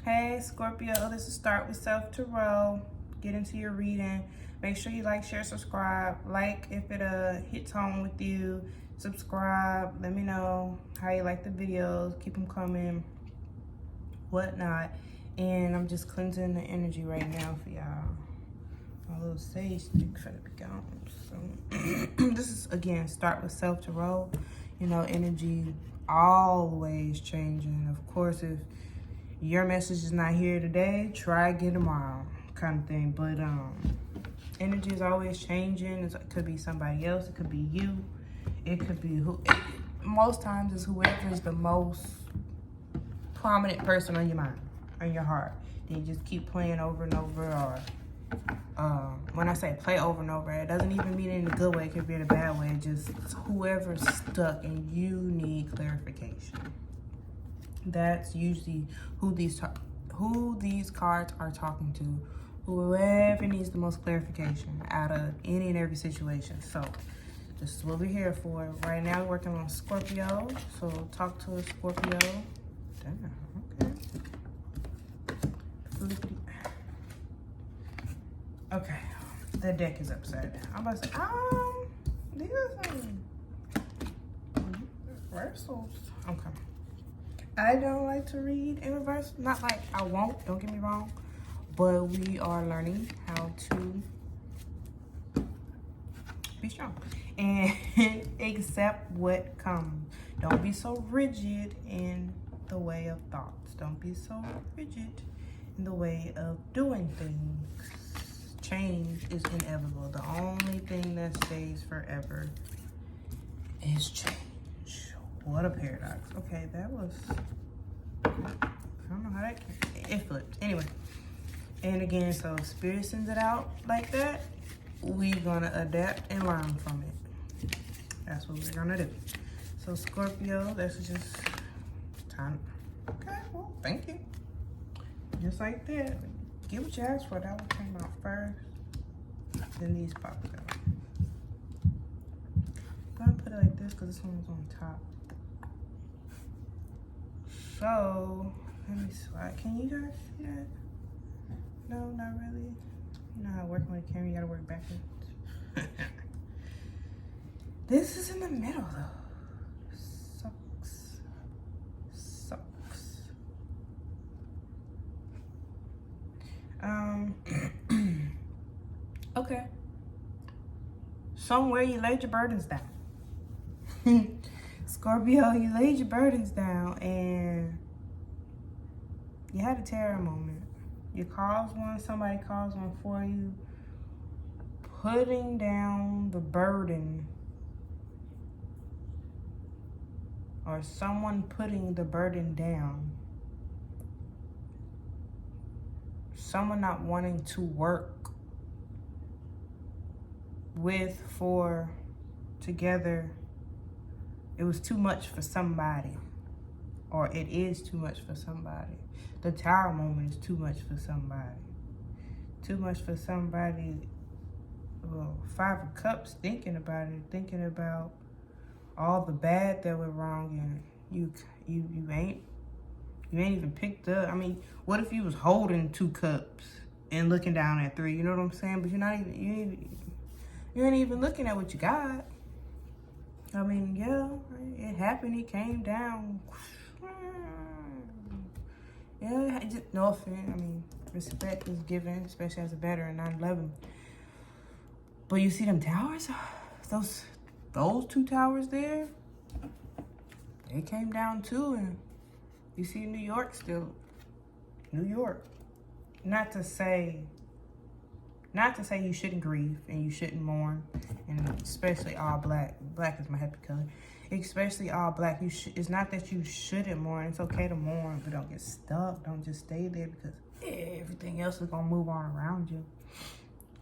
Hey Scorpio, this is Start With Self Tarot. Get into your reading. Make sure you like, share, subscribe. Like if it hits home with you. Subscribe. Let me know how you like the videos. Keep them coming. Whatnot. And I'm just cleansing the energy right now for y'all. My little sage stick for the gone. So this is again Start With Self Tarot. You know, energy always changing. Of course, if your message is not here today, try again tomorrow, kind of thing. But energy is always changing. It could be somebody else. It could be you. It could be most times it's whoever is the most prominent person on your mind, on your heart. Then you just keep playing over and over. Or when I say play over and over, it doesn't even mean in a good way. It could be in a bad way. Just whoever's stuck and you need clarification. That's usually who these cards are talking to. Whoever needs the most clarification out of any and every situation. So this is what we're here for. Right now we're working on Scorpio. So talk to a Scorpio. Damn, okay. Okay, the deck is upside down. I'm about to say, these are some reversals. Okay. I don't like to read in reverse. Not like I won't, don't get me wrong. But we are learning how to be strong and accept what comes. Don't be so rigid in the way of thoughts. Don't be so rigid in the way of doing things. Change is inevitable. The only thing that stays forever is change. What a paradox. Okay, that was, I don't know how that came. It flipped. Anyway, and again, so if Spirit sends it out like that, we're gonna adapt and learn from it. That's what we're gonna do. So Scorpio, that's just time. Okay, well, thank you. Just like that. Get what you asked for. That one came out first. Then these popped out. I'm gonna put it like this because this one was on top. So, let me slide. Can you guys see that? No, not really. You know how working with a camera, you gotta work backwards. This is in the middle though. Sucks. Okay. Somewhere you laid your burdens down. Scorpio, you laid your burdens down and you had a terror moment. You caused one, somebody caused one for you. Putting down the burden, or someone putting the burden down. Someone not wanting to work with, for, together. It was too much for somebody, or it is too much for somebody. The Tower moment is too much for somebody. Too much for somebody. Well, Five of Cups, thinking about it, thinking about all the bad that went wrong, and you ain't even picked up. I mean, what if you was holding 2 cups and looking down at 3? You know what I'm saying? But you ain't even looking at what you got. I mean, yeah, it happened. It came down. Yeah, just no offense. I mean, respect is given, especially as a veteran, 9/11. But you see them towers? Those 2 towers there, they came down too. And you see New York still. New York. Not to say you shouldn't grieve and you shouldn't mourn, and especially all black. Black is my happy color. Especially all black. It's not that you shouldn't mourn. It's okay to mourn, but don't get stuck. Don't just stay there because everything else is gonna move on around you.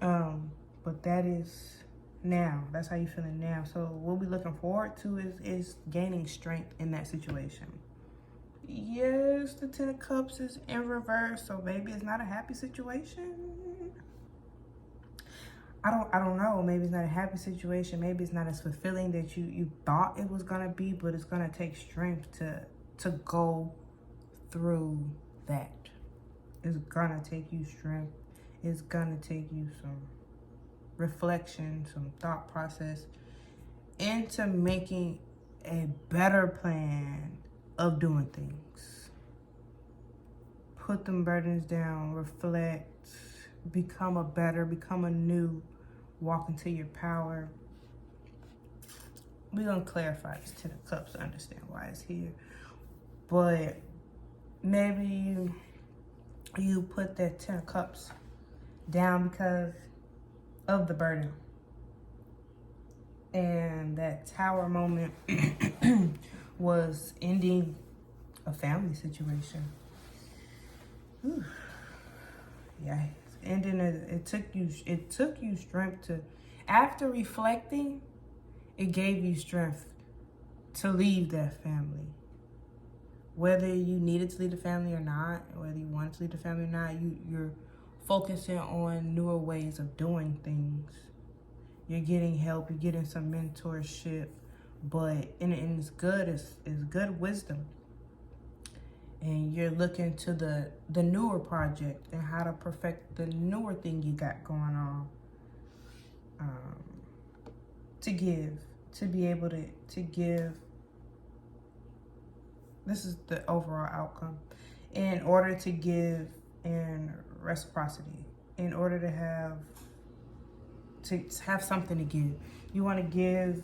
But that is now. That's how you feeling now. So what we're looking forward to is gaining strength in that situation. Yes, the 10 of Cups is in reverse, so maybe it's not a happy situation. I don't know. Maybe it's not a happy situation. Maybe it's not as fulfilling that you thought it was gonna be, but it's gonna take strength to go through that. It's gonna take you strength. It's gonna take you some reflection, some thought process into making a better plan of doing things. Put them burdens down, reflect, become a new, walk into your power. We're gonna clarify this 10 of Cups to understand why it's here. But maybe you put that 10 of Cups down because of the burden. And that Tower moment was ending a family situation. Whew. Yeah, ending it. It took you strength to, after reflecting, it gave you strength to leave that family. Whether you needed to leave the family or not, whether you wanted to leave the family or not, you're focusing on newer ways of doing things. You're getting help, you're getting some mentorship, but and it's good, it's good wisdom. And you're looking to the newer project and how to perfect the newer thing you got going on. To give, to be able to give. This is the overall outcome. In order to give in reciprocity, in order to have something to give. You want to give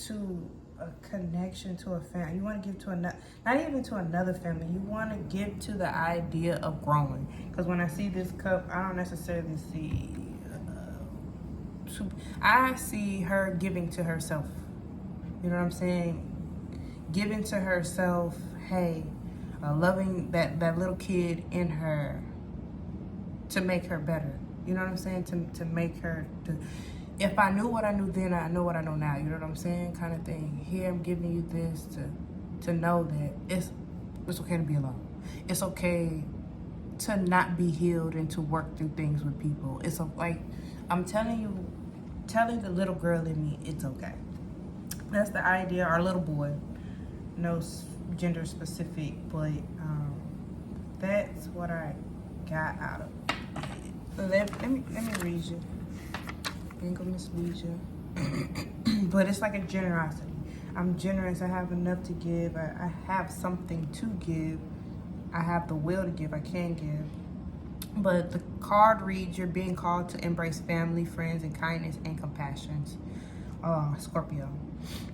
to a connection, to a family. You want to give to another, not even to another family. You want to give to the idea of growing. Because when I see this cup, I don't necessarily see. I see her giving to herself. You know what I'm saying? Giving to herself. Hey, loving that little kid in her to make her better. You know what I'm saying? To make her, if I knew what I knew then, I know what I know now. You know what I'm saying? Kind of thing. Here I'm giving you this to know that it's okay to be alone. It's okay to not be healed and to work through things with people. It's like, I'm telling the little girl in me, it's okay. That's the idea. Our little boy, no gender specific, but that's what I got out of it. Let me read you. Ain't gonna mislead you. But it's like a generosity. I'm generous. I have enough to give. I have something to give. I have the will to give. I can give. But the card reads, you're being called to embrace family, friends, and kindness and compassion. Scorpio.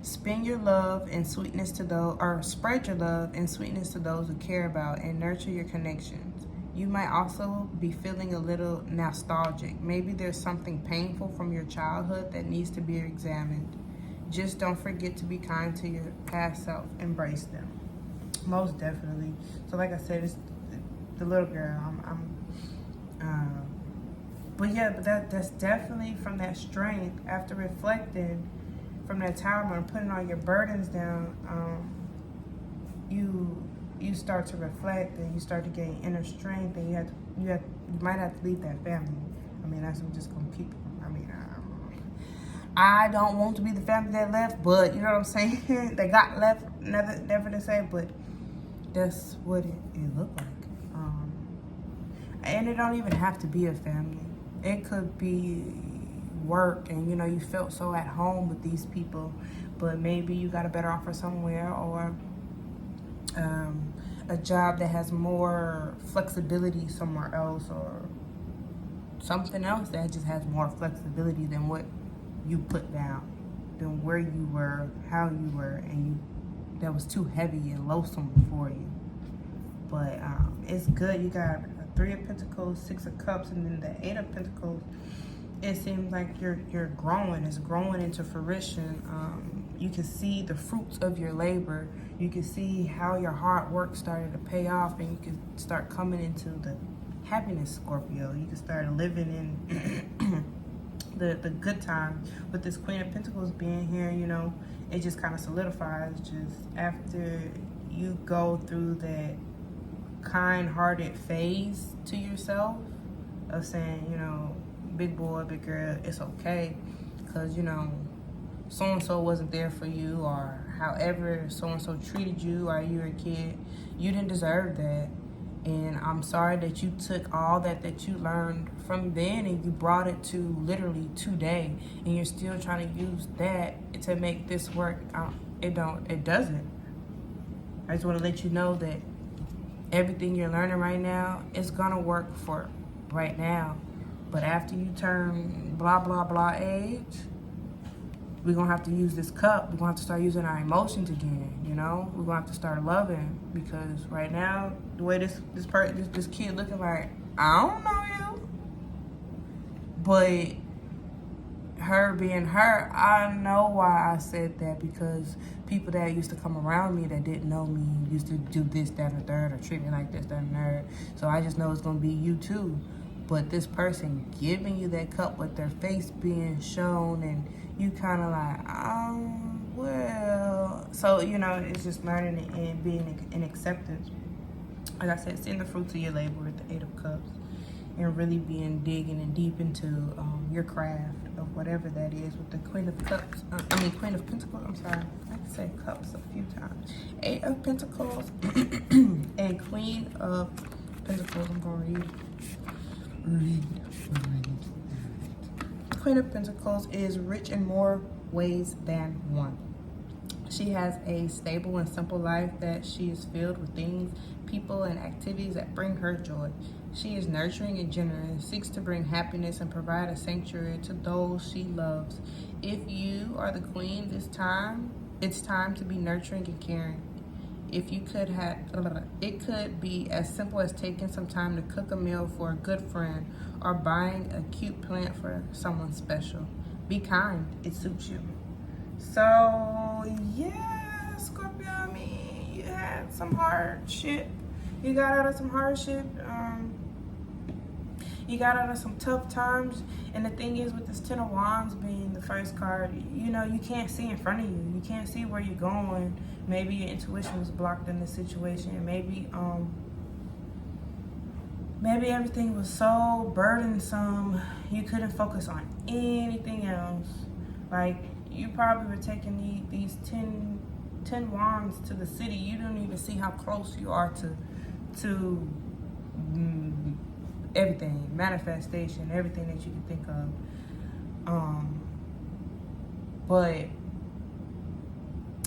Spend your love and sweetness to those, or spread your love and sweetness to those who care about and nurture your connections. You might also be feeling a little nostalgic. Maybe there's something painful from your childhood that needs to be examined. Just don't forget to be kind to your past self. Embrace them. Most definitely. So like I said, it's the little girl. But yeah, but that's definitely from that strength. After reflecting from that tower and putting all your burdens down, you start to reflect and you start to gain inner strength, and you might have to leave that family. I mean, that's I'm just gonna keep. I mean, I don't want to be the family that left, but you know what I'm saying. They got left, never to say, but that's what it looked like. And it don't even have to be a family. It could be work, and you know you felt so at home with these people, but maybe you got a better offer somewhere, or a job that has more flexibility somewhere else, or something else that just has more flexibility than what you put down, than where you were, how you were, and that was too heavy and loathsome for you. But it's good. You got a 3 of Pentacles, 6 of Cups, and then the 8 of Pentacles. It seems like you're growing. It's growing into fruition. You can see the fruits of your labor. You can see how your hard work started to pay off, and you can start coming into the happiness, Scorpio. You can start living in the good time. With this Queen of Pentacles being here, you know, it just kind of solidifies. Just after you go through that kind-hearted phase to yourself of saying, you know, big boy, big girl, it's okay, because you know so-and-so wasn't there for you, or however so-and-so treated you, or you were a kid, you didn't deserve that. And I'm sorry that you took all that you learned from then and you brought it to literally today, and you're still trying to use that to make this work. It doesn't. I just want to let you know that everything you're learning right now is gonna work for right now. But after you turn blah, blah, blah age, we're gonna have to use this cup. We're gonna have to start using our emotions again, you know? We're gonna have to start loving, because right now, the way this kid looking like, I don't know you. But her being her, I know why I said that, because people that used to come around me that didn't know me used to do this, that, and the third, or treat me like this, that, and the third. So I just know it's gonna be you too. But this person giving you that cup with their face being shown, and you kind of like, well. So, you know, it's just learning and being in acceptance. Like I said, seeing the fruits of your labor with the 8 of Cups, and really digging and deep into your craft of whatever that is with the Queen of Cups. Queen of Pentacles, I'm sorry. I can say cups a few times. 8 of Pentacles and Queen of Pentacles. I'm going to read. Queen of Pentacles is rich in more ways than one. She has a stable and simple life that she is filled with things, people, and activities that bring her joy. She is nurturing and generous, seeks to bring happiness and provide a sanctuary to those she loves. If you are the queen this time, it's time to be nurturing and caring. If you could have, it could be as simple as taking some time to cook a meal for a good friend, or buying a cute plant for someone special. Be kind, it suits you. So yeah, Scorpio, I mean, you had some hardship. You got out of some hardship. You got out of some tough times. And the thing is, with this 10 of Wands being the first card, you know, you can't see in front of you. You can't see where you're going. Maybe your intuition was blocked in this situation. Maybe everything was so burdensome, you couldn't focus on anything else. Like, you probably were taking these 10 wands to the city. You don't even see how close you are to everything, manifestation, everything that you can think of. But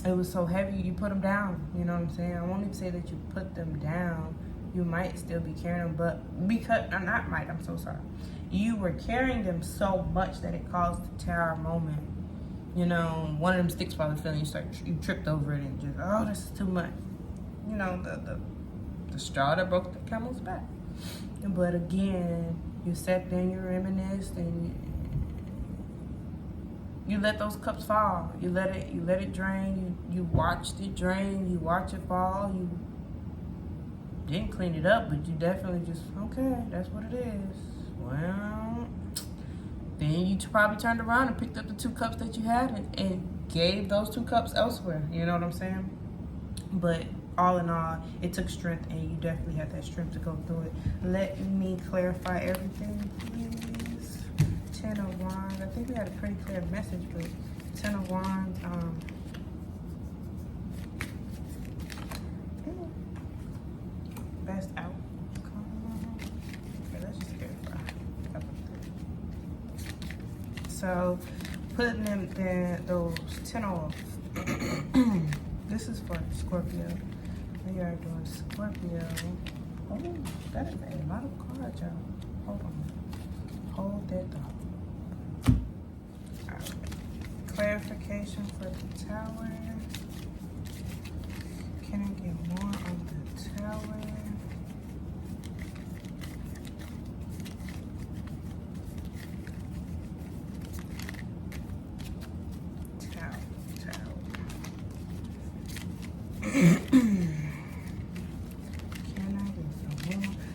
it was so heavy, you put them down. You know what I'm saying? I won't even say that you put them down. You might still be carrying them, but because, not might, I'm so sorry. You were carrying them so much that it caused the tower moment. You know, one of them sticks probably fell and you tripped over it and just, oh, this is too much. You know, the straw that broke the camel's back. But again, you sat there and you reminisced, and you let those cups fall. You let it drain. You watched it drain. You watch it fall. You didn't clean it up, but you definitely just, okay, that's what it is. Well, then you probably turned around and picked up the 2 cups that you had and gave those 2 cups elsewhere. You know what I'm saying? But all in all, it took strength, and you definitely had that strength to go through it. Let me clarify everything, please. 10 of Wands. I think we had a pretty clear message, but 10 of Wands. Best outcome. Okay, let's just clarify. So, putting them there, those 10 off. This is for Scorpio. We are doing Scorpio. Oh, that is a lot of cards, y'all. Hold on. Hold that thought. Alright. Clarification for the tower. Can I get more on the tower?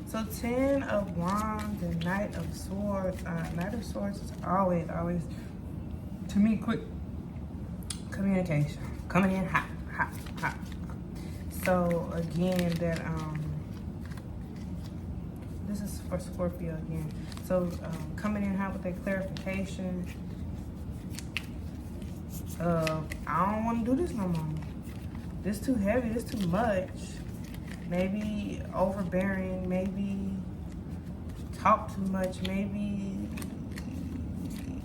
So 10 of Wands and Knight of Swords. Knight of Swords is always, to me, quick communication. Coming in hot. So again, that this is for Scorpio again. So coming in hot with that clarification of, I don't want to do this no more. This too heavy, this too much. maybe overbearing, maybe talk too much, maybe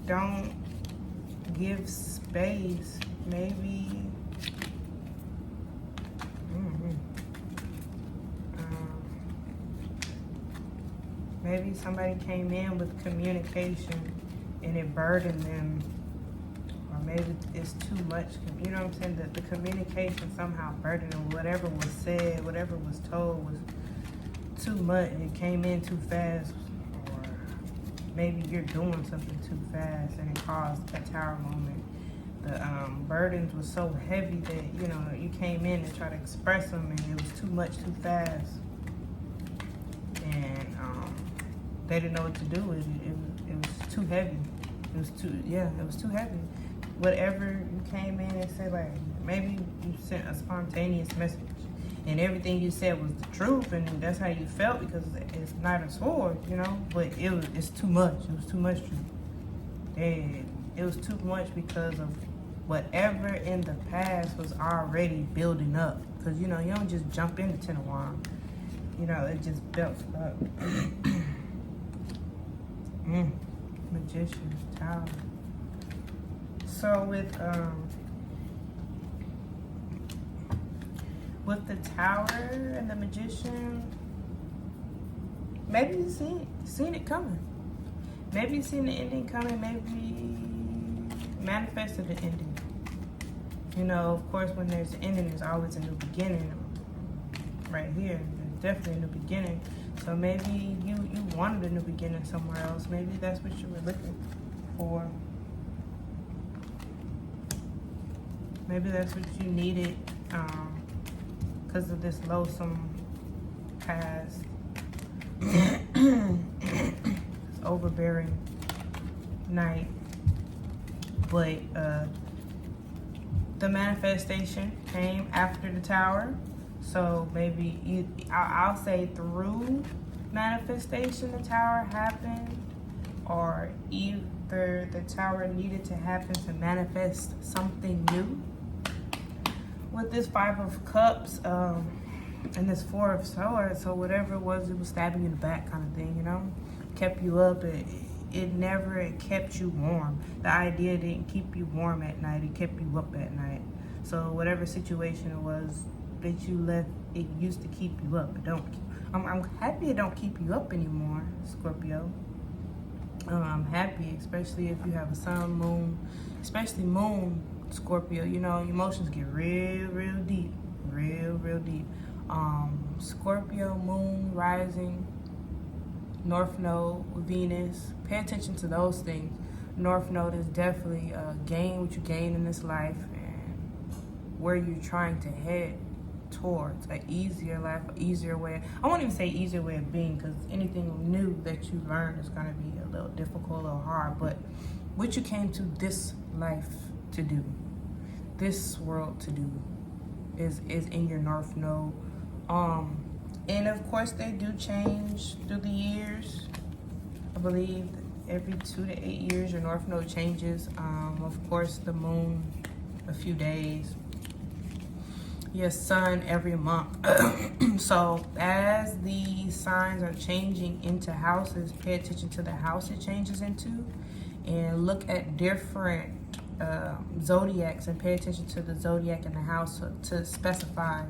don't give space, maybe maybe somebody came in with communication and it burdened them, or maybe it's too much, you know what I'm saying? The communication somehow burdened them. Whatever was said, whatever was told was too much. It came in too fast, or maybe you're doing something too fast and it caused a tower moment. The burdens were so heavy that, you know, you came in and tried to express them and it was too much too fast. And they didn't know what to do with it. It was too heavy. It was too heavy. Whatever you came in and said, like, maybe you sent a spontaneous message and everything you said was the truth and that's how you felt because it's not a sword, you know, but it's too much. It was too much truth. And it was too much because of whatever in the past was already building up. Because, you know, you don't just jump into Ten of Wands. You know, it just built up. Magician, Tower. So with the Tower and the Magician, maybe you seen it coming. Maybe you seen the ending coming. Maybe manifested the ending. You know, of course, when there's an ending, there's always a new beginning. Right here, there's definitely a new beginning. So maybe you wanted a new beginning somewhere else. Maybe that's what you were looking for. Maybe that's what you needed because of this loathsome past. Overbearing night. But the manifestation came after the Tower. So maybe I'll say through manifestation the Tower happened, or either the Tower needed to happen to manifest something new. With this Five of Cups and this Four of Swords, so whatever it was stabbing you in the back kind of thing, you know, kept you up. It never kept you warm. The idea didn't keep you warm at night. It kept you up at night. So whatever situation it was that you left, it used to keep you up. I'm happy it don't keep you up anymore, Scorpio. I'm happy, especially if you have a sun, moon, especially moon, Scorpio. You know, emotions get real deep, real deep. Scorpio, moon, rising, North Node, Venus. Pay attention to those things. North Node is definitely gain what you gain in this life and where you're trying to head towards an easier life, an easier way. I won't even say easier way of being, because anything new that you learn is going to be a little difficult, a little hard. But what you came to this life to do, this world to do, is in your North Node. And of course they do change through the years. I believe every 2 to 8 years your North Node changes. Of course the moon a few days, your sun every month. So as the signs are changing into houses, pay attention to the house it changes into, and look at different zodiacs and pay attention to the zodiac in the house to specify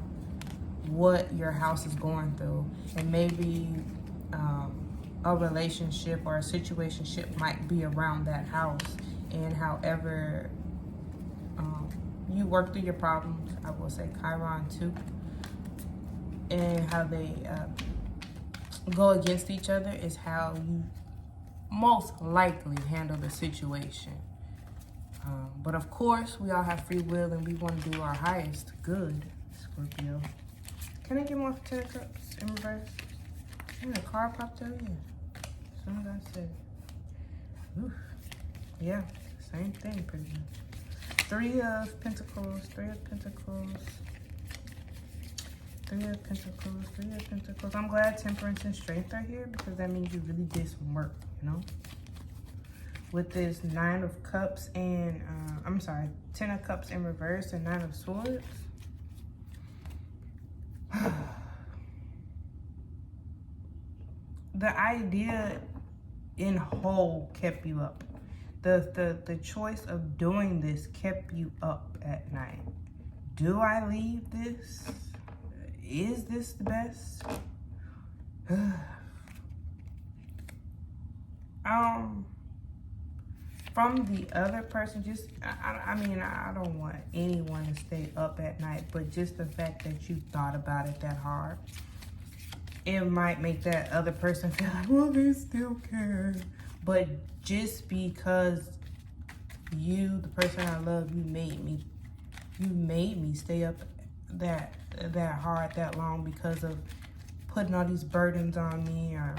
what your house is going through. And maybe a relationship or a situationship might be around that house, and however you work through your problems, I will say Chiron too, and how they go against each other is how you most likely handle the situation. But of course, we all have free will and we want to do our highest good, Scorpio. Can I get more for 10 of Cups in reverse? Yeah, the card popped out, yeah. As soon as I said it. Oof. Yeah, same thing pretty much. 3 of Pentacles, 3 of Pentacles, 3 of Pentacles, 3 of Pentacles. I'm glad Temperance and Strength are here because that means you really did some work, you know? With this 9 of Cups and, 10 of Cups in reverse and 9 of Swords. the idea in whole kept you up. The choice of doing this kept you up at night. Do I leave this? Is this the best? From the other person, just, I mean, I don't want anyone to stay up at night, but just the fact that you thought about it that hard, it might make that other person feel like, well, they still care. But just because you, the person I love, you made me stay up that hard, that long, because of putting all these burdens on me, or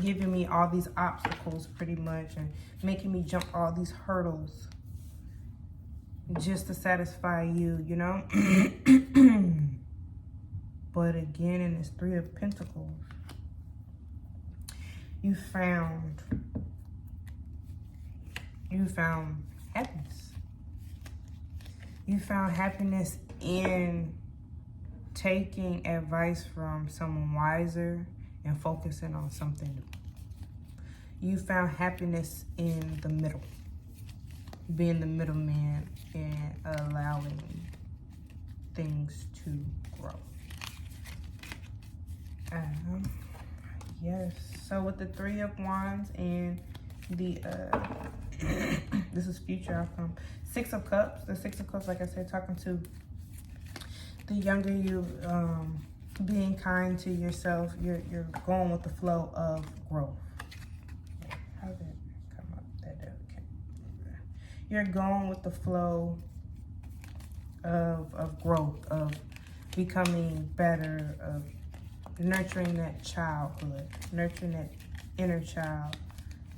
giving me all these obstacles pretty much, and making me jump all these hurdles just to satisfy you, you know? But again, in this Three of Pentacles, you found happiness. You found happiness in taking advice from someone wiser and focusing on something new. You found happiness in the middle, being the middleman and allowing things to grow. Yes, so with the Three of Wands and the this is future outcome. Six of Cups. The Six of Cups, like I said, talking to the younger you, being kind to yourself. You're going with the flow of growth. How did it come up? Okay. You're going with the flow of growth, of becoming better, of nurturing that childhood, nurturing that inner child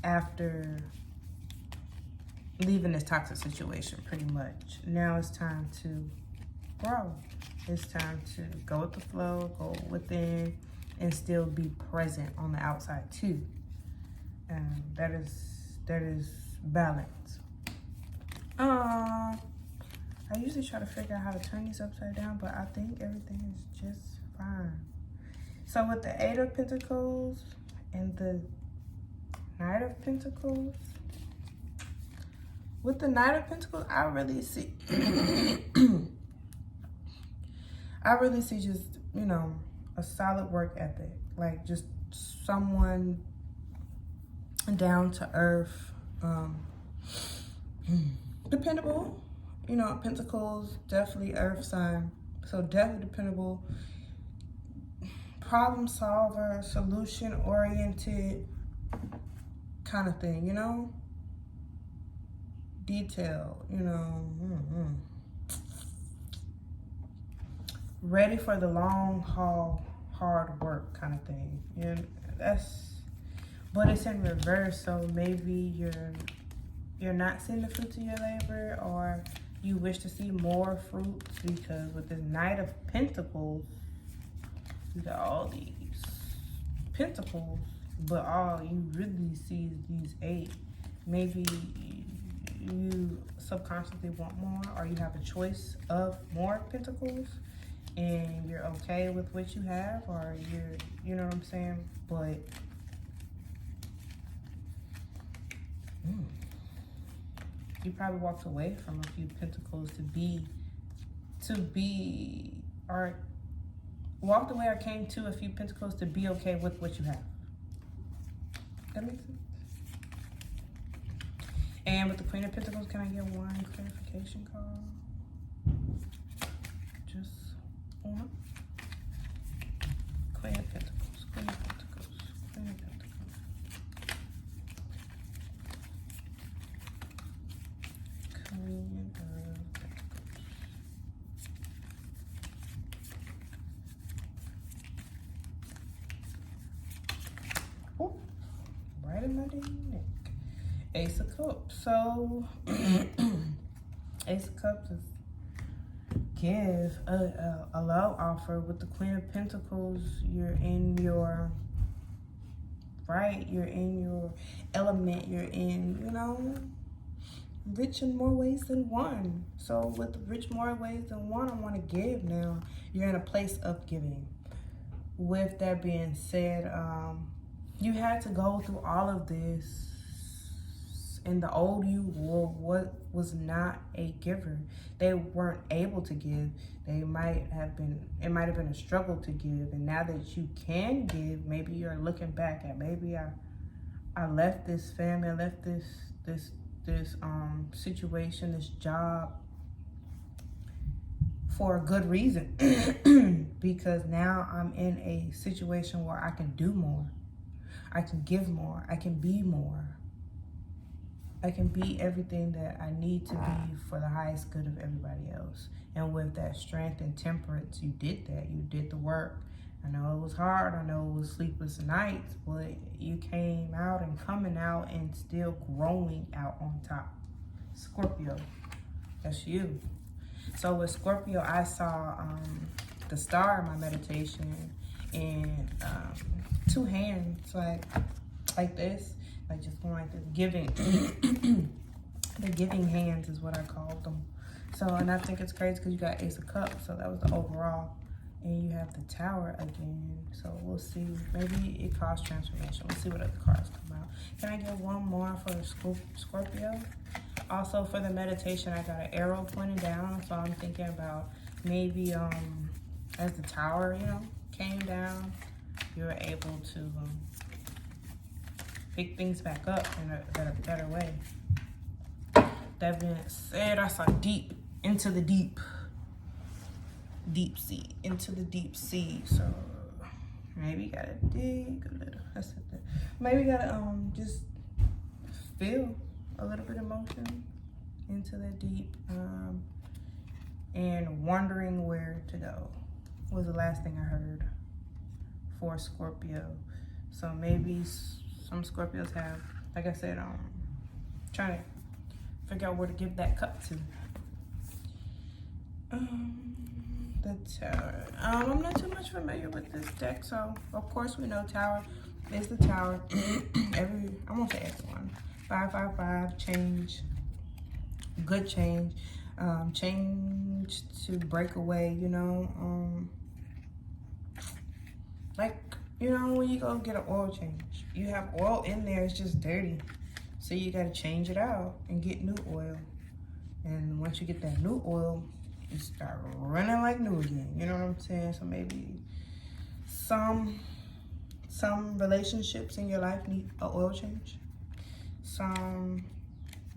after leaving this toxic situation, pretty much. Now it's time to grow. It's time to go with the flow, go within, and still be present on the outside too. And that is balance. I usually try to figure out how to turn these upside down, but I think everything is just fine. So with the Eight of Pentacles and the Knight of Pentacles, with the Knight of Pentacles, I really see just, you know, a solid work ethic. Like, just someone down to earth, dependable. You know, Pentacles, definitely earth sign, so definitely dependable. Problem solver, solution oriented kind of thing, you know? Detail, you know. Ready for the long haul, hard work kind of thing. Yeah, but it's in reverse, so maybe you're not seeing the fruits of your labor, or you wish to see more fruits, because with the Knight of Pentacles, you got all these pentacles, but all you really see is these 8. Maybe you subconsciously want more, or you have a choice of more pentacles and you're okay with what you have, or you know what I'm saying? But you probably walked away from a few pentacles or walked away or came to a few pentacles to be okay with what you have. That makes sense? And with the Queen of Pentacles, can I get one clarification call? Just one. Queen of Pentacles, Queen of Pentacles, Queen of Pentacles. Queen of Pentacles. Oh, right in my dang neck. Ace of Cups. So Ace of Cups is give a love offer. With the Queen of Pentacles, you're in your you're in your element, you're in, you know, rich in more ways than one. So with rich more ways than one, I want to give now. You're in a place of giving. with that being said, you had to go through all of this, and the old you was not a giver. They weren't able to give. It might have been a struggle to give, and now that you can give, maybe you're looking back at, maybe I left this family, I left this situation, this job, for a good reason. Because now I'm in a situation where I can do more, I can give more, I can be more, I can be everything that I need to be for the highest good of everybody else. And with that strength and temperance, you did that. You did the work. I know it was hard. I know it was sleepless nights, but you came out and coming out and still growing out on top. Scorpio, that's you. So with Scorpio, I saw the star in my meditation, and two hands like this, like just going like this, giving. The giving hands is what I called them. So, and I think it's crazy because you got Ace of Cups, so that was the overall. And you have the Tower again. So we'll see. Maybe it caused transformation. We'll see what other cards come out. Can I get one more for Scorpio? Also for the meditation, I got an arrow pointing down. So I'm thinking about maybe as the Tower, came down, you were able to pick things back up in a better way. That being said, I saw deep into the deep sea, into the deep sea. So maybe you gotta dig a little. Maybe you gotta just feel a little bit of emotion into the deep, and wondering where to go was the last thing I heard for Scorpio. So maybe some Scorpios have, like I said, trying to figure out where to give that cup to. The Tower. I'm not too much familiar with this deck, so of course we know Tower is the Tower. I won't say everyone. 555 change, good change, change to break away. When you go get an oil change, you have oil in there, it's just dirty. So you gotta change it out and get new oil. And once you get that new oil, you start running like new again. You know what I'm saying? So maybe some relationships in your life need an oil change. Some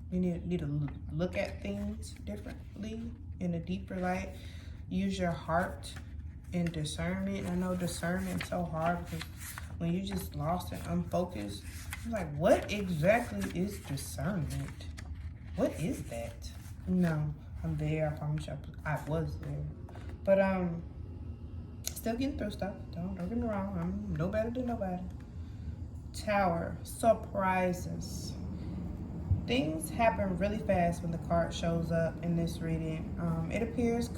you need to look at things differently in a deeper light. Use your heart and discernment. I know discernment's so hard because when you're just lost and unfocused, I'm like, what exactly is discernment? What is that? No, I'm there. I promise you, I was there. But still getting through stuff. Don't get me wrong. I'm no better than nobody. Tower, surprises. Things happen really fast when the card shows up in this reading. It appears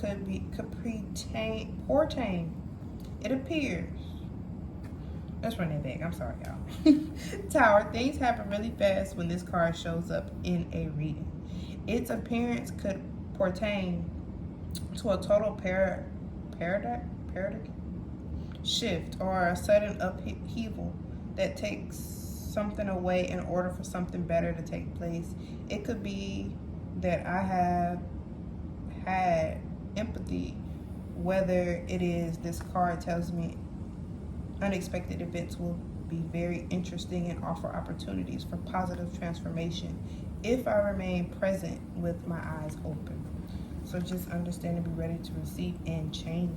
portain. It appears. Let's run that back. I'm sorry, y'all. Tower, things happen really fast when this card shows up in a reading. Its appearance could pertain to a total paradigm shift or a sudden upheaval that takes something away in order for something better to take place. It could be that I have had empathy, whether it is this card tells me unexpected events will be very interesting and offer opportunities for positive transformation if I remain present with my eyes open. So just understand and be ready to receive and change.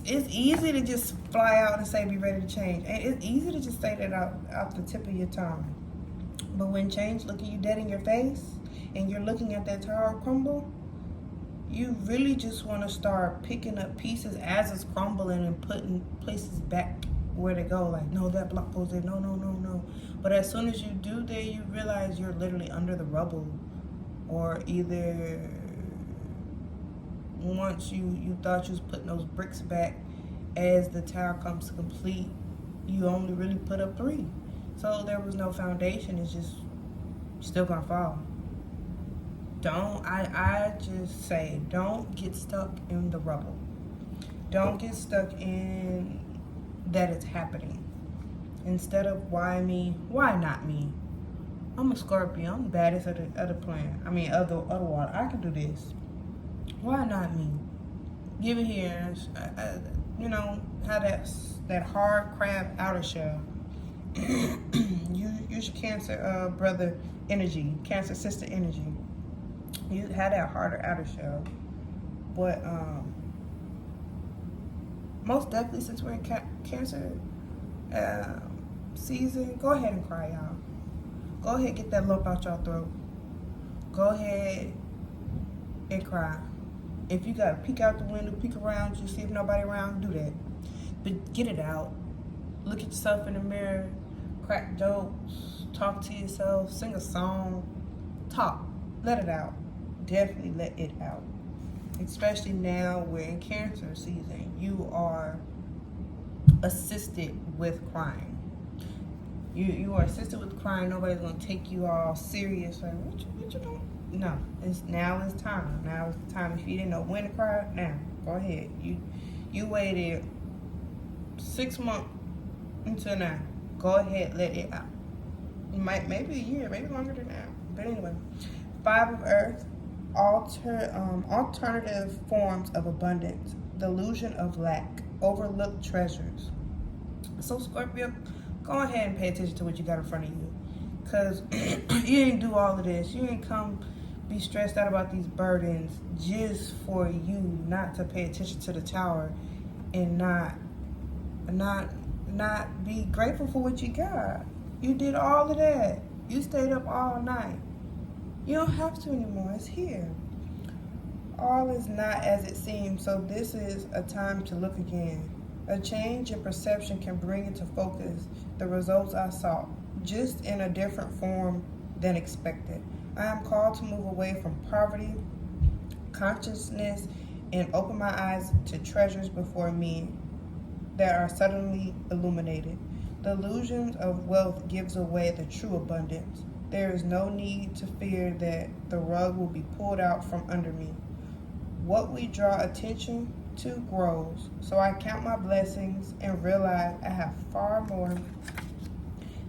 It's easy to just fly out and say be ready to change. And it's easy to just say that out the tip of your tongue. But when change looking you dead in your face and you're looking at that tower crumble, you really just want to start picking up pieces as it's crumbling and putting places back where to go. Like, no, that block goes there. No. But as soon as you do that, you realize you're literally under the rubble. Or either once you thought you was putting those bricks back, as the tower comes to complete, you only really put up 3. So there was no foundation. It's just still gonna fall. I just say, don't get stuck in the rubble. Don't get stuck in that it's happening. Instead of why me, why not me? I'm a Scorpio. I'm the baddest of the planet. I mean, of the water. I can do this. Why not me? Give it here. You know, have that hard crab outer shell. Use your Cancer brother energy, Cancer sister energy. You have that harder outer shell. But most definitely, since we're in Cancer season, go ahead and cry, y'all. Go ahead, get that lump out your throat. Go ahead and cry. If you gotta peek out the window, peek around, you see if nobody around, do that. But get it out. Look at yourself in the mirror, crack jokes, talk to yourself, sing a song, talk, let it out. Definitely let it out. Especially now we're in Cancer season. You are assisted with crying. You are assisted with crying. Nobody's gonna take you all serious. Like, what you doing? No, now is time. Now is the time. If you didn't know when to cry, now go ahead. You waited 6 months until now. Go ahead, let it out. Maybe a year, maybe longer than that. But anyway, 5 of Earth, alternative forms of abundance, delusion of lack, overlooked treasures. So Scorpio, go ahead and pay attention to what you got in front of you. Because you didn't do all of this. You didn't come be stressed out about these burdens just for you not to pay attention to the tower and not be grateful for what you got. You did all of that. You stayed up all night. You don't have to anymore. It's here. All is not as it seems. So this is a time to look again. A change in perception can bring into focus the results I sought, just in a different form than expected. I am called to move away from poverty, consciousness, and open my eyes to treasures before me that are suddenly illuminated. The illusion of wealth gives away the true abundance. There is no need to fear that the rug will be pulled out from under me. What we draw attention to grows, so I count my blessings and realize I have far more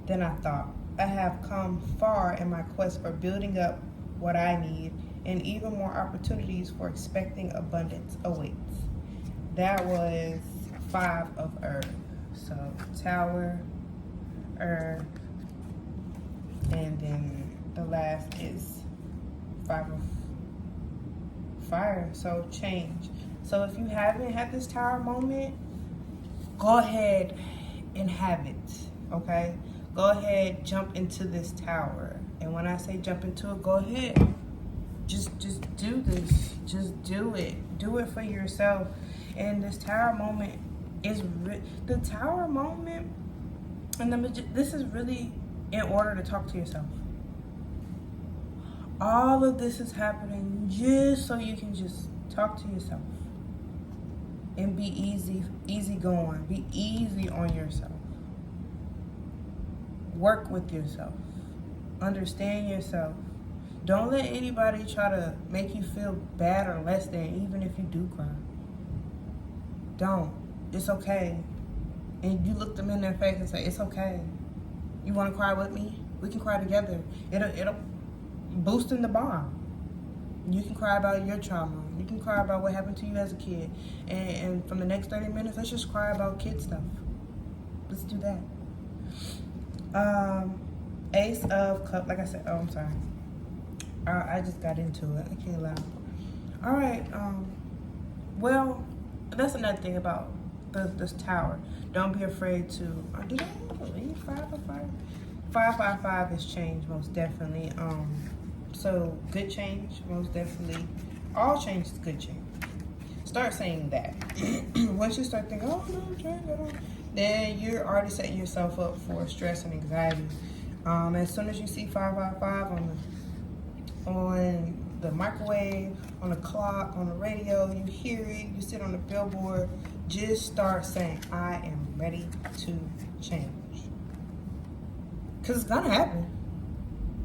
than I thought. I have come far in my quest for building up what I need, and even more opportunities for expecting abundance awaits. That was 5 of Earth. So Tower, Earth, and then the last is 5 of Fire. So change. So if you haven't had this Tower moment, go ahead and have it, okay? Go ahead, jump into this tower. And when I say jump into it, go ahead. Just do this. Just do it. Do it for yourself. And this Tower moment is the Tower moment. And this is really in order to talk to yourself. All of this is happening just so you can just talk to yourself and be easy going. Be easy on yourself. Work with yourself. Understand yourself. Don't let anybody try to make you feel bad or less than, even if you do cry. Don't. It's okay. And you look them in their face and say, it's okay. You want to cry with me? We can cry together. It'll boost in the bond. You can cry about your trauma. You can cry about what happened to you as a kid. And from the next 30 minutes, let's just cry about kid stuff. Let's do that. Ace of Cups, like I said, I'm sorry. I just got into it. I can't lie. All right. Well, that's another thing about this tower. Don't be afraid to. Did I leave 5 or 5? 555 is change, most definitely. So good change, most definitely. All change is good change. Start saying that. Once you start thinking, oh no, change, then you're already setting yourself up for stress and anxiety. As soon as you see 555 on the microwave, on the clock, on the radio, you hear it, you sit on the billboard, just start saying, I am ready to change. Because it's gonna happen.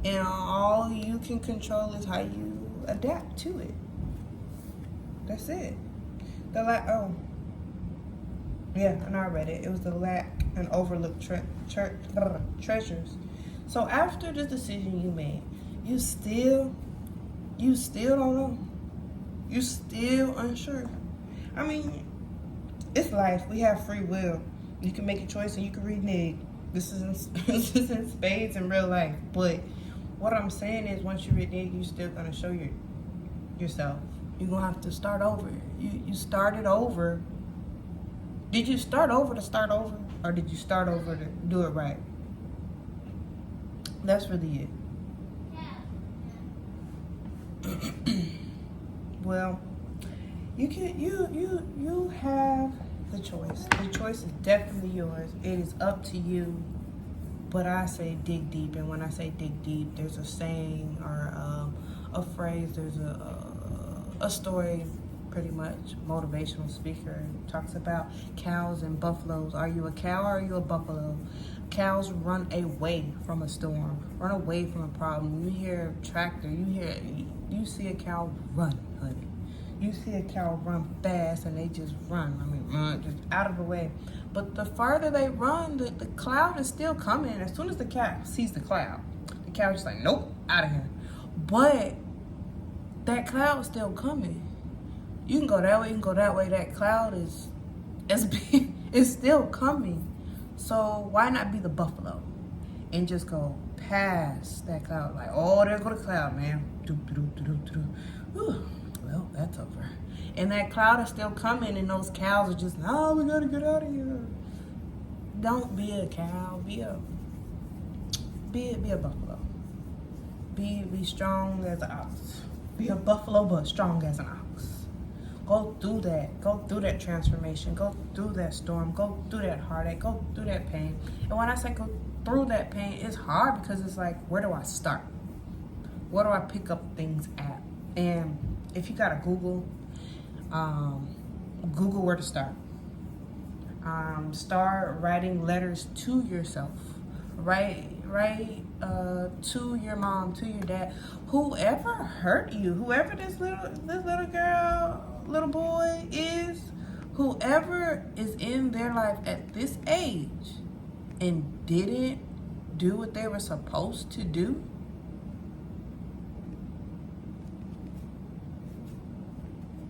And all you can control is how you adapt to it. That's it. Yeah, I know I read it. It was the lack and overlooked treasures. So after the decision you made, you still don't know. You still unsure. I mean, it's life. We have free will. You can make a choice and you can renege. This is this is in spades in real life. But what I'm saying is, once you renege, you're still gonna show yourself. You're gonna have to start over. You started over. Did you start over to start over, or did you start over to do it right? That's really it. Well, you have the choice. The choice is definitely yours. It is up to you. But I say dig deep, and when I say dig deep, there's a saying or a phrase. There's a story, pretty much motivational speaker talks about cows and buffaloes. Are you a cow or are you a buffalo? Cows run away from a storm, run away from a problem. You hear a tractor, you see a cow run, honey. You see a cow run fast and they just run. I mean, run just out of the way. But the farther they run, the cloud is still coming. As soon as the cow sees the cloud, the cow's just like, nope, out of here. But that cloud's still coming. You can go that way, you can go that way. That cloud is still coming. So why not be the buffalo and just go past that cloud? Like, oh, there go the cloud, man. Well, that's over. And that cloud is still coming, and those cows are just, no, we gotta get out of here. Don't be a cow. Be a buffalo. Be strong as an ox. Be a buffalo, but strong as an ox. Go through that. Go through that transformation. Go through that storm. Go through that heartache. Go through that pain. And when I say go through that pain, it's hard because it's like, where do I start? Where do I pick up things at? And if you got a Google where to start. Start writing letters to yourself. Write to your mom, to your dad, whoever hurt you, whoever this little girl, little boy is, whoever is in their life at this age and didn't do what they were supposed to do.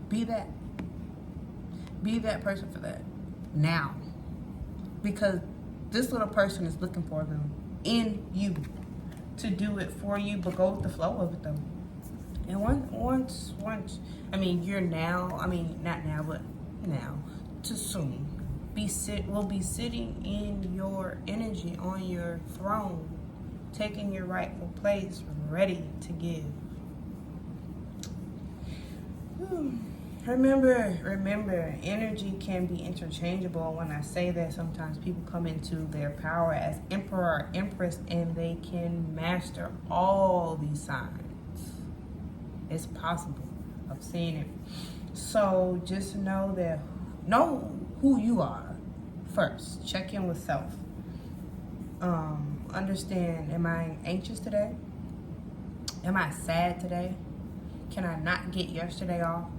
Be that person for that now, because this little person is looking for them in you to do it for you, but go with the flow of it though. And once I mean, you're now, I mean, not now, but now, to soon we'll be sitting in your energy on your throne, taking your rightful place, ready to give. Remember, energy can be interchangeable. When I say that, sometimes people come into their power as emperor or empress and they can master all these signs. It's possible. I've seen it. So just know who you are first. Check in with self. Understand, am I anxious today? Am I sad today? Can I not get yesterday off?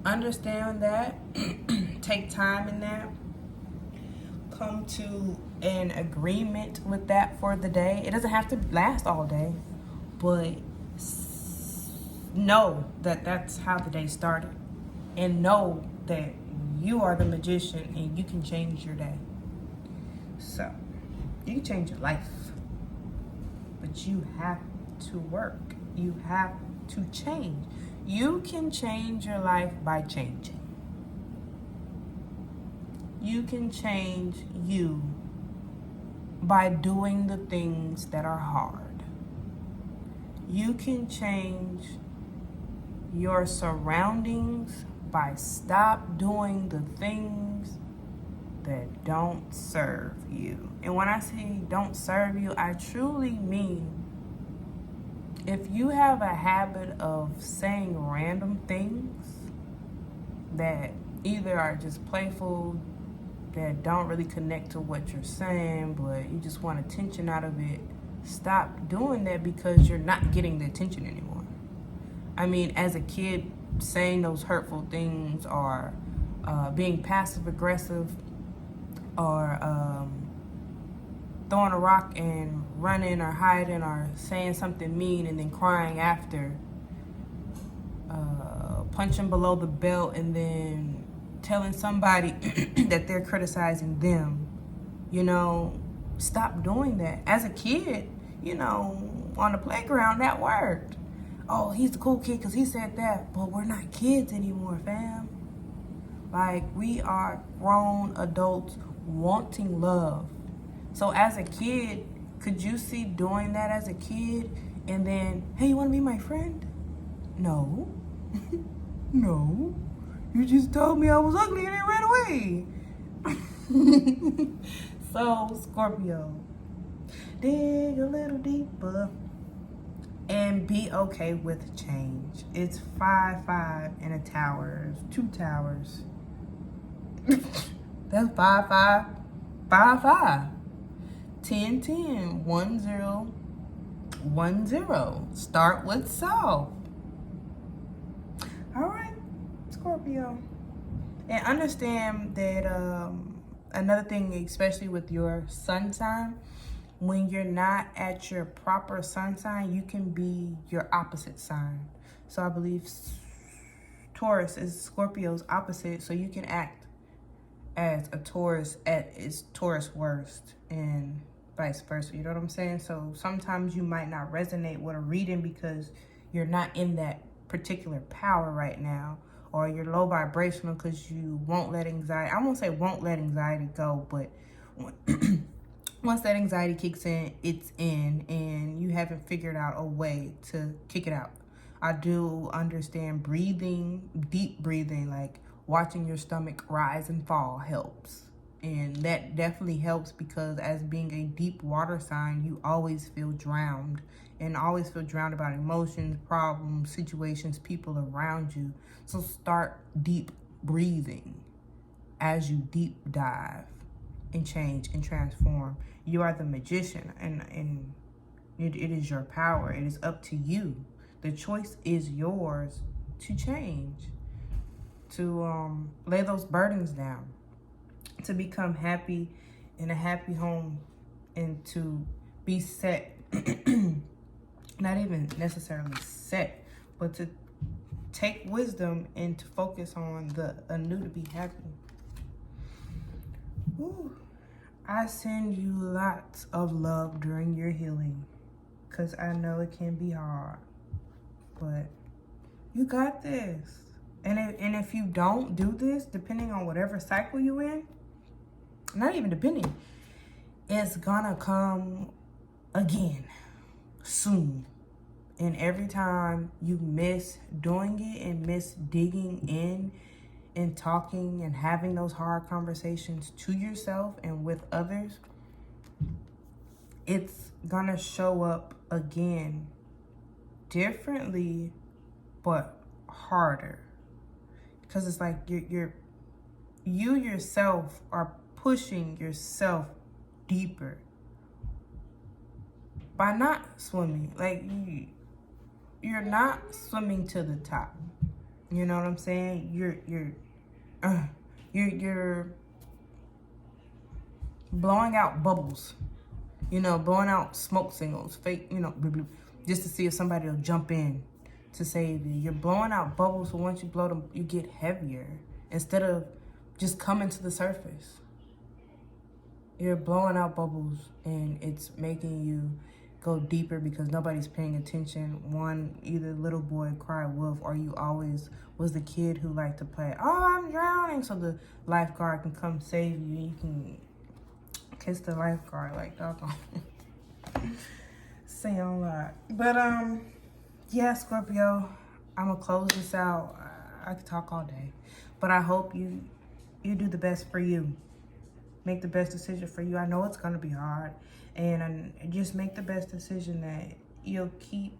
Understand that. Take time in that. Come to an agreement with that for the day. It doesn't have to last all day, but know that that's how the day started. And know that you are the magician and you can change your day. So, you can change your life. But you have to work. You have to change. You can change your life by changing. You can change you by doing the things that are hard. You can change your surroundings by stop doing the things that don't serve you. And when I say don't serve you, I truly mean if you have a habit of saying random things that either are just playful, that don't really connect to what you're saying, but you just want attention out of it, stop doing that because you're not getting the attention anymore. I mean, as a kid, saying those hurtful things or being passive aggressive, or throwing a rock and running or hiding or saying something mean and then crying after, punching below the belt and then telling somebody that they're criticizing them. You know, stop doing that. As a kid, you know, on the playground, that worked. Oh, he's the cool kid because he said that. But we're not kids anymore, fam. Like, we are grown adults wanting love. So as a kid, could you see doing that as a kid and then, hey, you want to be my friend? No. No. You just told me I was ugly and then ran away. So, Scorpio, dig a little deeper and be okay with change. It's 5-5 in a tower. 2 towers. That's 5-5. 5-5. 10-10. 1-0. 1-0. Start with solve. All right, Scorpio. And understand that another thing, especially with your sun sign, when you're not at your proper sun sign, you can be your opposite sign. So I believe Taurus is Scorpio's opposite, so you can act as a Taurus at its Taurus worst and vice versa. You know what I'm saying? So sometimes you might not resonate with a reading because you're not in that particular power right now, or you're low vibrational because you won't let anxiety, I won't say won't let anxiety go, but once that anxiety kicks in, it's in, and you haven't figured out a way to kick it out. I do understand breathing, deep breathing, like watching your stomach rise and fall helps. And that definitely helps because as being a deep water sign, you always feel drowned and always feel drowned about emotions, problems, situations, people around you. So start deep breathing as you deep dive and change and transform. You are the magician, and it is your power. It is up to you. The choice is yours to change, to lay those burdens down, to become happy in a happy home, and to be set, not even necessarily set, but to take wisdom and to focus on the anew to be happy. Ooh. I send you lots of love during your healing because I know it can be hard, but you got this. And if you don't do this, depending on whatever cycle you in, not even depending, it's gonna come again soon. And every time you miss doing it and miss digging in and talking and having those hard conversations to yourself and with others, it's gonna show up again differently but harder, because it's like you yourself are pushing yourself deeper by not swimming. Like you're not swimming to the top. You know what I'm saying? You're blowing out bubbles, you know, blowing out smoke signals, fake, you know, just to see if somebody will jump in to save you. You're blowing out bubbles, so once you blow them, you get heavier instead of just coming to the surface. You're blowing out bubbles, and it's making you go deeper because nobody's paying attention. One, either little boy cry wolf, or you always was the kid who liked to play, oh, I'm drowning, so the lifeguard can come save you. You can kiss the lifeguard like doggone. Saying a lot. But yeah, Scorpio, I'm gonna close this out. I could talk all day, but I hope you do the best for you. Make the best decision for you. I know it's gonna be hard, and just make the best decision that you'll keep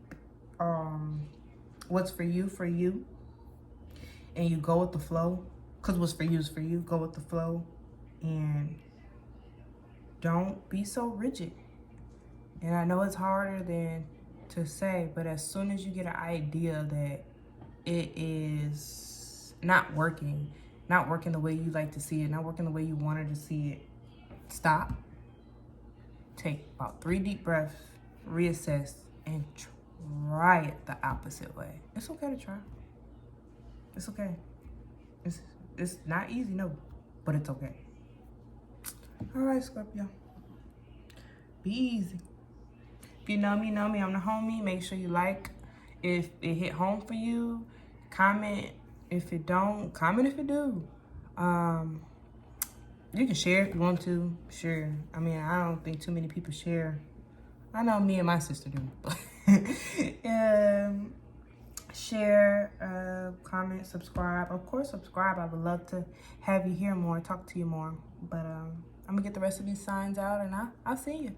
what's for you, and you go with the flow. Cause what's for you is for you. Go with the flow, and don't be so rigid. And I know it's harder than to say, but as soon as you get an idea that it is not working the way you like to see it, not working the way you wanted to see it, stop, take about 3 deep breaths, reassess, and try it the opposite way. It's okay to try. It's okay. It's not easy, no, but it's okay. All right, Scorpio. Be easy. If you know me, know me. I'm the homie. Make sure you like if it hit home for you. Comment if it don't. Comment if it do. You can share if you want to. Sure. I mean, I don't think too many people share. I know me and my sister do. Share, comment, subscribe. Of course, subscribe. I would love to have you hear more, talk to you more. But I'm going to get the rest of these signs out, and I'll see you.